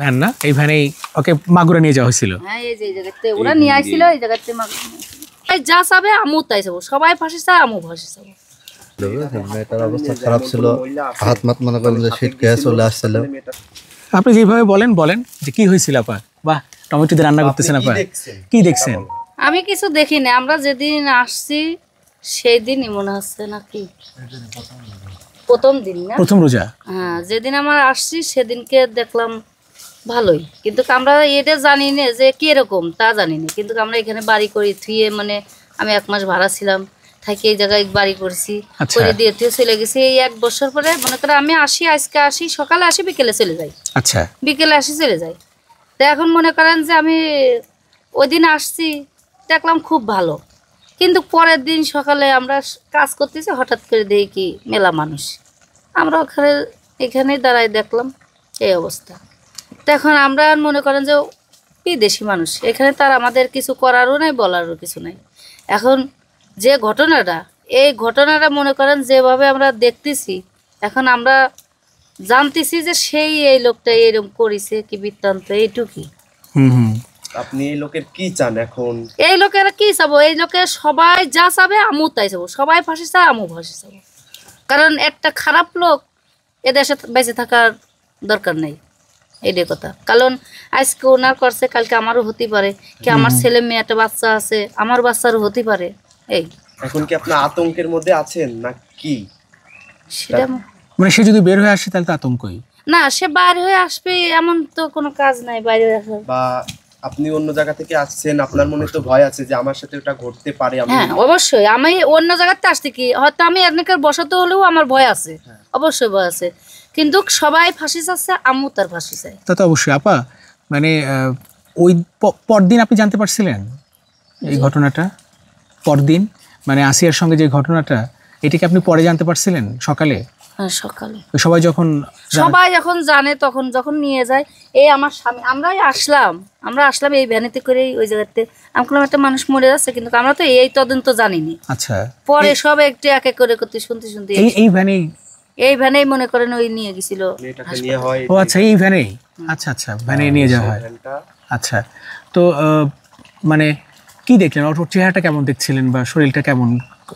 Van না, এই ভ্যানেই ওকে মাগুরা নিয়ে যাওয়া হয়েছিল। হ্যাঁ, এই যে এই জায়গাতে ওরা নিয়ে আইছিল, এই জায়গাতে মাগুরা যা চাবে আমু তাই চাবো, সবাই ফাঁসি চায়, আমু ফাঁসি চাবো। মেয়েটার অবস্থা খারাপ ছিল, হাত মাত মনে করেন যে শীত খেয়ে চলে আসছিল। আপনি যেভাবে বলেন যে কি হয়েছিল আপা? বাহ, টমেটো দিয়ে রান্না করতেছেন আপা, কি দেখছেন? আমি কিছু দেখিনি, আমরা যেদিন আসছি সেই দিনই মনে হচ্ছে নাকি প্রথম দিন না, প্রথম রোজা। হ্যাঁ, যেদিন আমরা আসছি সেদিনকে দেখলাম ভালোই, কিন্তু আমরা এটা জানি না যে কিরকম তা জানি না, কিন্তু আমরা এখানে বাড়ি করি থুয়ে, মানে আমি 1 মাস ভাড়া ছিলাম, থাকি এই জায়গায় বাড়ি করছি, করে দিয়ে চলে গেছি। এই 1 বছর পরে মনে করে আমি আসি, আজকে আসি, সকালে আসি, বিকেলে চলে যাই। আচ্ছা, বিকেলে আসি চলে যাই। তো এখন মনে করেন যে আমি ওই দিন আসছি, দেখলাম খুব ভালো, কিন্তু পরের দিন সকালে আমরা কাজ করতেছি, হঠাৎ করে দেখি কি মেলা মানুষ, আমরা এখানেই দাঁড়াই দেখলাম এই অবস্থা। তো এখন আমরা মনে করেন যে বিদেশি মানুষ, এখানে তার আমাদের কিছু করারও নাই, বলারও কিছু নাই। এখন যে ঘটনাটা, এই ঘটনাটা মনে করেন যেভাবে আমরা দেখতেছি, এখন আমরা জানতেছি যে সেই এই লোকটা এরকম করেছে, কি বৃত্তান্ত এইটুকুই। আপনি এই লোকের কি চান এখন? এই লোকের কি চাবো? এই লোকের সবাই যা চাবে আমু তাই চাবো, সবাই ফাঁসি চায়, আমু ফাঁসি চাবো। কারণ একটা খারাপ লোক এদেশে বেঁচে থাকার দরকার নেই, এইটাই কথা। কারণ আজকে ওনার করছে, কালকে আমারও হতে পারে, কি আমার ছেলে মেয়ে একটা বাচ্চা আছে, আমার বাচ্চারও হতে পারে। এই এখন কি আপনি আতঙ্কের মধ্যে আছেন না কি? সেটা মানে সে যদি বের হয়ে আসে তাহলে তো আতঙ্কই না, সে বাইরে হয়ে আসবে এমন তো কোনো কাজ নাই বাইরে আসার। বা আপনি অন্য জায়গা থেকে আসছেন, আপনার মনে তো ভয় আছে যে আমার সাথে ওটা ঘটতে পারে। হ্যাঁ, অবশ্যই আমি অন্য জায়গাতে আসছি, কি হয়তো আমি এখানকার বসতে হলেও আমার ভয় আছে, অবশ্যই ভয় আছে, কিন্তু সবাই ফাঁসি চাচ্ছে, আমু তার ফাঁসি চাই। তা তো অবশ্যই আপা। মানে ওই পরদিন আপনি জানতে পারছিলেন এই ঘটনাটা? পরদিন মানে আসিয়ার সঙ্গে যে ঘটনাটা, এটাকে আপনি পরে জানতে পারছিলেন সকালে? হ্যাঁ, সকালে সবাই যখন জানে, তখন যখন নিয়ে যায় এই আমার স্বামী, আমরা আসলাম এই ভ্যানেতে করে ওই জায়গাতে। আমি বললাম একটা মানুষ মরে যাচ্ছে, কিন্তু আমরা তো এই তদন্ত জানিনি। আচ্ছা, পরে সব একটু এক এক করে করতে শুনতে এই ভ্যানেই মনে করেন ওই নিয়ে গেছিল। ও আচ্ছা, এই ভ্যানেই। আচ্ছা আচ্ছা, ভ্যানে নিয়ে যাওয়া হয়। আচ্ছা, তো মানে কি দেখলেন? ওর চেহারাটা কেমন দেখছিলেন, বা শরীরটা কেমন?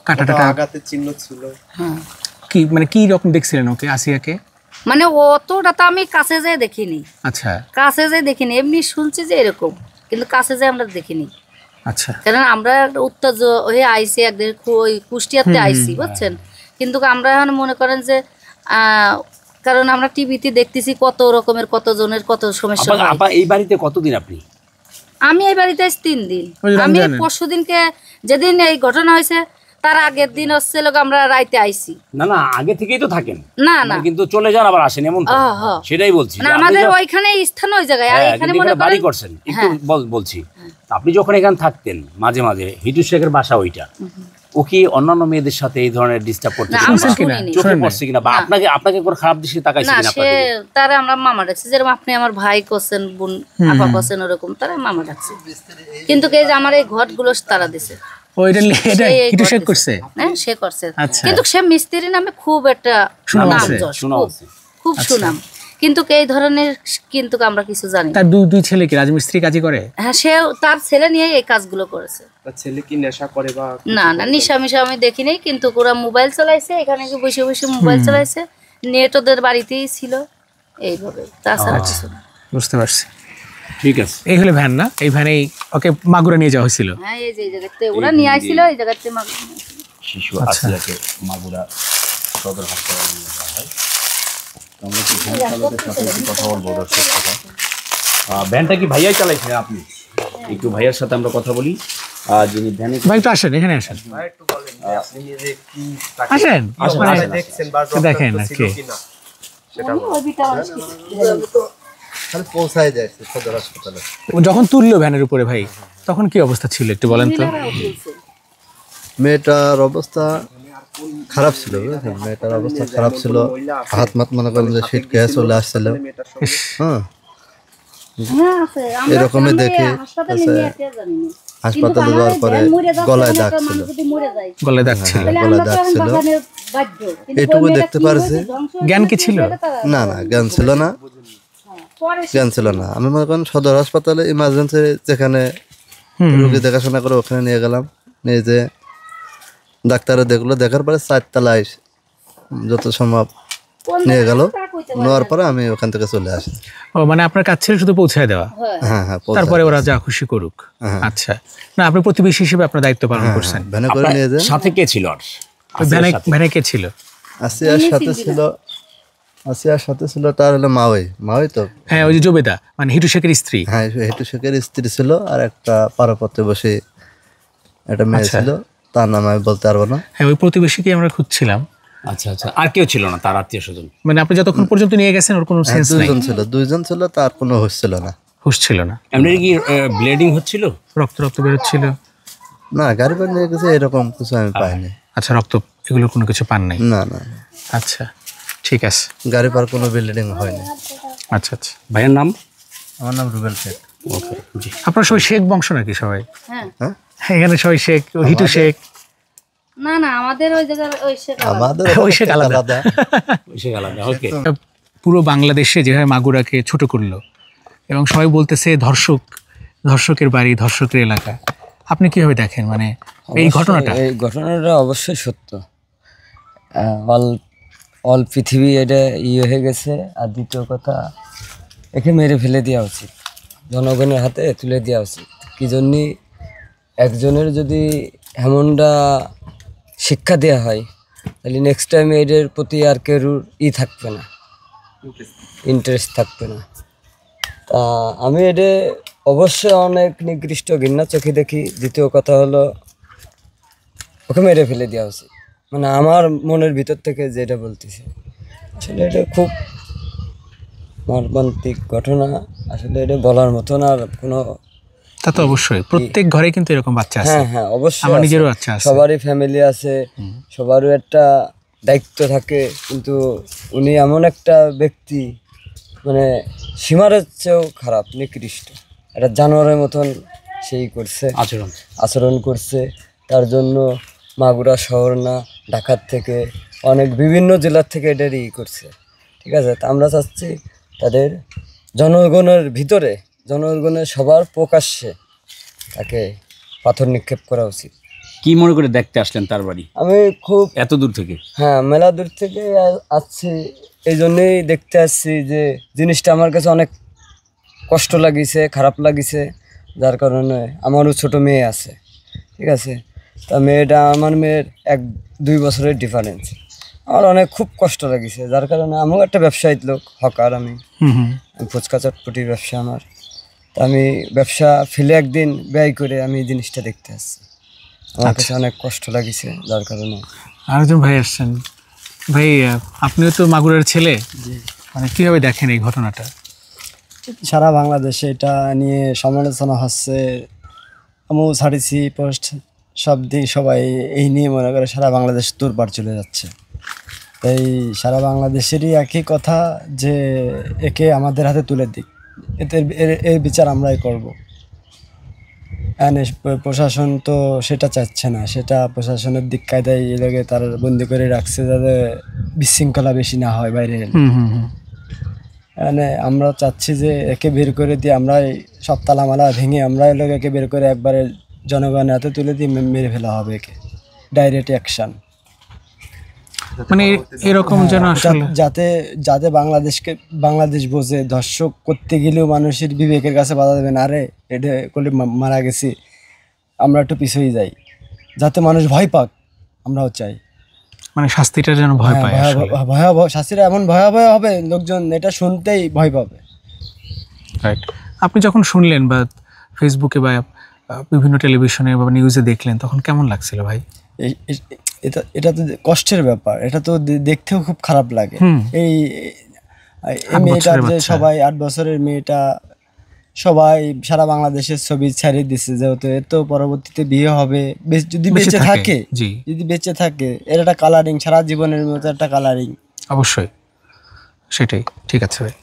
কাটাটা আঘাতের চিহ্ন ছিল। হ্যাঁ, কি মানে কি রকম দেখছিলেন ওকে, আসিয়াকে? মানে অতটা তো আমি কাছে যেয়ে দেখিনি। আচ্ছা, কাছে যেয়ে দেখিনি, এমনি শুনছি যে এরকম, কিন্তু কাছে যেয়ে আমরা দেখিনি। আচ্ছা, কারণ আমরা উত্তেজ হয়ে আইসি, একদিন ওই কুষ্টিয়াতে আইসি, বুঝছেন, কিন্তু আমরা এখন মনে করেন যে কারণ আমরা টিভিতে দেখতেছি কত রকমের, কত জনের কত সমস্যা। এই বাড়িতে কতদিন আপনি? আমি এই বাড়িতে আছি 3 দিন। আমি পরশু দিনকে যেদিন এই ঘটনা হয়েছে তার আগের দিন হচ্ছে লোক আমরা রাইতে আইছি। না না, আগে থেকেই তো থাকেন? না না, কিন্তু চলে যান আবার আসেন এমন তো? সেটাই বলছি, না আমাদের ওইখানে স্থান ওই জায়গায়, আর এখানে মনে করেন বাড়ি করছেন। একটু বলছি, আপনি যখন এখানে থাকতেন মাঝে মাঝে, হিটু শেখের বাসা ওইটা, ও কি অন্যান্য মেয়েদের সাথে এই ধরনের ডিস্টার্ব করতে কিনা, চোখে পড়ছে কিনা, বা আপনাকে কোনো খারাপ দৃষ্টি তাকাইছে কিনা? সে তারা আমরা মামা ডাকছি, যেরকম আপনি আমার ভাই করছেন, বোন আপা করছেন, ওরকম তারা মামা ডাকছে, কিন্তু এই যে আমার এই ঘটগুলো তারা দিছে। সে করছে, কিন্তু সে মিস্ত্রি নামে খুব একটা খুব সুনাম, কিন্তু এই ধরনের, কিন্তু আমরা কিছু জানি। তার দুই ছেলে কি রাজমিস্ত্রি কাজই করে? হ্যাঁ, সে তার ছেলে নিয়ে এই কাজগুলো করেছে। তার ছেলে কি নেশা করে? বা না না, নেশা মিশা আমি দেখিনি, কিন্তু ওরা মোবাইল চালাইছে, এখানে বসে বসে মোবাইল চালাইছে, নেট ওদের বাড়িতেই ছিল, এইভাবে, তাছাড়া কিছু না। বুঝতে পারছি, ঠিক আছে। এই হলো ভ্যান না, এই ভ্যানেই ওকে মাগুরা নিয়ে যাওয়া হয়েছিল। হ্যাঁ, এই যে এই জায়গাতে ওরা নিয়ে আইছিল, এই জায়গাতে শিশু আসিয়াকে মাগুরা সদর হাসপাতালে নিয়ে যাওয়া হয়। আমরা কি ভ্যান চালকের সাথে কথা বলবো? ভ্যানটা কি ভাইয়াই চালাইছিলেন আপনি? একটু ভাইয়ার সাথে আমরা কথা বলি, যিনি ভ্যানে। ভাই একটু আসেন, এখানে আসেন, ভাই একটু বলেন আপনি যে কি আসেন, দেখছেন বা দেখেন কি সেটা পৌঁছায় যায় সদর হাসপাতালে। যখন তুললো ভ্যানের উপরে, ভাই তখন কি অবস্থা ছিল একটু বলেন তো? মেয়েটার অবস্থা খারাপ ছিল, মেয়েটার অবস্থা খারাপ ছিল, হাত মাত মনে করেন যে শীত খেয়ে চলে আসছিল। হ্যাঁ, এরকমই দেখে হাসপাতালে যাওয়ার পরে গলায় দাগ ছিল, এটুকু দেখতে পারছি। জ্ঞান কি ছিল? না না, জ্ঞান ছিল না, জ্ঞান ছিল না। আমি মনে করেন সদর হাসপাতালে ইমার্জেন্সি যেখানে রোগী দেখাশোনা করে ওখানে নিয়ে গেলাম, নিয়ে যে ডাক্তারে দেখলো, দেখার পরে 4 তলায় যত সম্ভব নিয়ে গেল, নেওয়ার পরে আমি ওখান থেকে চলে আসি। ও মানে আপনার কাজ ছিল শুধু পৌঁছায় দেওয়া, হ্যাঁ হ্যাঁ, তারপরে ওরা যা খুশি করুক। আচ্ছা, না আপনি প্রতিবেশী হিসেবে আপনার দায়িত্ব পালন করছেন। ভ্যানে করে নিয়ে যায়। সাথে কে ছিল আর ওই ভ্যানে কে ছিল? আসিয়ার সাথে ছিল তার হলো মাওই তো, হ্যাঁ ওই যে জবেদা মানে হিটু শেখের স্ত্রী। হ্যাঁ হিটু শেখের স্ত্রী ছিল, আর একটা পারাপথে বসে একটা মেয়ে ছিল, তার নাম আমি বলতে পারবো না। হ্যাঁ ওই প্রতিবেশীকে আমরা খুঁজছিলাম। আচ্ছা আচ্ছা, আর কেউ ছিল না তার আত্মীয় স্বজন? মানে আপনি যতক্ষণ পর্যন্ত নিয়ে গেছেন ওর কোনো সেন্স নাই? দুইজন ছিল, তার কোনো হুঁশ ছিল না। হুঁশ ছিল না? এমনি কি ব্লিডিং হচ্ছিল? রক্ত বেরোচ্ছিল? না, গাড়ি বাড়ি নিয়ে গেছে এরকম কিছু আমি পাইনি। আচ্ছা, রক্ত এগুলো কোনো কিছু পান নাই? না না। আচ্ছা ঠিক আছে। গাড়ি পার কোনো বিল্ডিং হয়নি। আচ্ছা আচ্ছা। ভাইয়ের নাম? আমার নাম রুবেল শেখ। ওকে, জি। আপনারা সবাই শেখ বংশ নাকি সবাই? হ্যাঁ। এখানে সবাই শেখ, হিটু শেখ? না না, আমাদের ওই জায়গার ওই শেখ আলাদা। আমাদের ওই শেখ আলাদা। শেখ আলাদা, ওকে। পুরো বাংলাদেশে যেভাবে মাগুরাকে ছোট করলো এবং সবাই বলতেছে ধর্ষকের বাড়ি, ধর্ষকের এলাকা, আপনি কিভাবে দেখেন মানে এই ঘটনাটা? এই ঘটনাটা অবশ্যই সত্য। অল পৃথিবী এটা হয়ে গেছে। আর দ্বিতীয় কথা, একে মেরে ফেলে দেওয়া উচিত, জনগণের হাতে তুলে দেওয়া উচিত। কি জন্যে একজনের যদি এমনটা শিক্ষা দেওয়া হয়, তাহলে নেক্সট টাইম এদের প্রতি আর কেউ থাকবে না, ইন্টারেস্ট থাকবে না। তা আমি এটা অবশ্যই অনেক নিকৃষ্ট ঘৃণা চোখে দেখি। দ্বিতীয় কথা হলো, ওকে মেরে ফেলে দেওয়া উচিত। মানে আমার মনের ভিতর থেকে যেটা বলতেছে, আসলে এটা খুব মর্মান্তিক ঘটনা। আসলে এটা বলার মতন আর কোনো, তা তো অবশ্যই প্রত্যেক ঘরে কিন্তু এরকম বাচ্চা আছে। হ্যাঁ হ্যাঁ অবশ্যই, আমার নিজেরও বাচ্চা আছে, সবারই ফ্যামিলি আছে, সবারও একটা দায়িত্ব থাকে। কিন্তু উনি এমন একটা ব্যক্তি, মানে সীমার চেয়েও খারাপ, নিকৃষ্ট, একটা জানোয়ারের মতন সেই করছে, আচরণ করছে। তার জন্য মাগুরা শহর না, ঢাকার থেকে অনেক বিভিন্ন জেলার থেকে এটার করছে। ঠিক আছে, তা আমরা চাচ্ছি তাদের জনগণের ভিতরে, জনগণের সবার প্রকাশ্যে তাকে পাথর নিক্ষেপ করা উচিত। কি মনে করে দেখতে আসলেন তার বাড়ি? আমি খুব এত দূর থেকে? হ্যাঁ, মেলা দূর থেকে আসছি, এই জন্যেই দেখতে আসছি যে জিনিসটা আমার কাছে অনেক কষ্ট লাগিছে, খারাপ লাগিছে। যার কারণে আমারও ছোট মেয়ে আছে, ঠিক আছে। তা আমার মেয়ের 1-2 বছরের ডিফারেন্স, আমার অনেক খুব কষ্ট লাগিছে। যার কারণে আমিও একটা ব্যবসায়িক লোক, হকার, আমি ফুচকা চটপটির ব্যবসা আমার। তা আমি ব্যবসা ফেলে একদিন ব্যয় করে আমি এই জিনিসটা দেখতে আসছি, আমার কাছে অনেক কষ্ট লাগিছে। যার কারণে আরেকজন ভাই আসছেন। ভাই আপনিও তো মাগুরার ছেলে, মানে কিভাবে দেখেন এই ঘটনাটা? সারা বাংলাদেশে এটা নিয়ে সমালোচনা হচ্ছে, আমিও ছাড়িছি পোস্ট, সব দিন সবাই এই নিয়ে মনে করে সারা বাংলাদেশ তোড়পাড় চলে যাচ্ছে। তাই সারা বাংলাদেশেরই একই কথা যে একে আমাদের হাতে তুলে দিক, এর বিচার আমরাই করব। প্রশাসন তো সেটা চাচ্ছে না, সেটা প্রশাসনের দিক কায়দায় এলাকে তার বন্দি করে রাখছে যাতে বিশৃঙ্খলা বেশি না হয় বাইরে। মানে আমরা চাচ্ছি যে একে বের করে দিয়ে আমরা সব তালামালা ভেঙে আমরা একে বের করে একবারে জনগণের হাতে তুলে দিয়ে মেরে ফেলা হবে, একে ডাইরেক্ট অ্যাকশন। মানে এরকম যেন আসলে যাতে বাংলাদেশ বোঝে, ধর্ষক করতে গেলেও মানুষের বিবেকের কাছে বাধা দেবে না, আরে এটা করলে মারা গেছি, আমরা একটু পিছিয়ে যাই, যাতে মানুষ ভয় পাক, আমরাও চাই। মানে শাস্তিটা যেন ভয় পায়, ভয়াবহ শাস্তিটা এমন ভয়াবহ হবে, লোকজন এটা শুনতেই ভয় পাবে। রাইট। আপনি যখন শুনলেন বা ফেসবুকে বা বিভিন্ন টেলিভিশনে বা নিউজে দেখলেন, তখন কেমন লাগছিল ভাই? এটা তো কষ্টের ব্যাপার, এটা তো দেখতেও খুব খারাপ লাগে। এই মেয়েটা যে সবাই 8 বছরের মেয়েটা, সবাই সারা বাংলাদেশের ছবি ছাড়িয়ে দিচ্ছে, যেহেতু এর তো পরবর্তীতে বিয়ে হবে, যদি বেঁচে থাকে এর একটা কালারিং, সারা জীবনের মতো একটা কালারিং। অবশ্যই, সেটাই ঠিক আছে ভাই।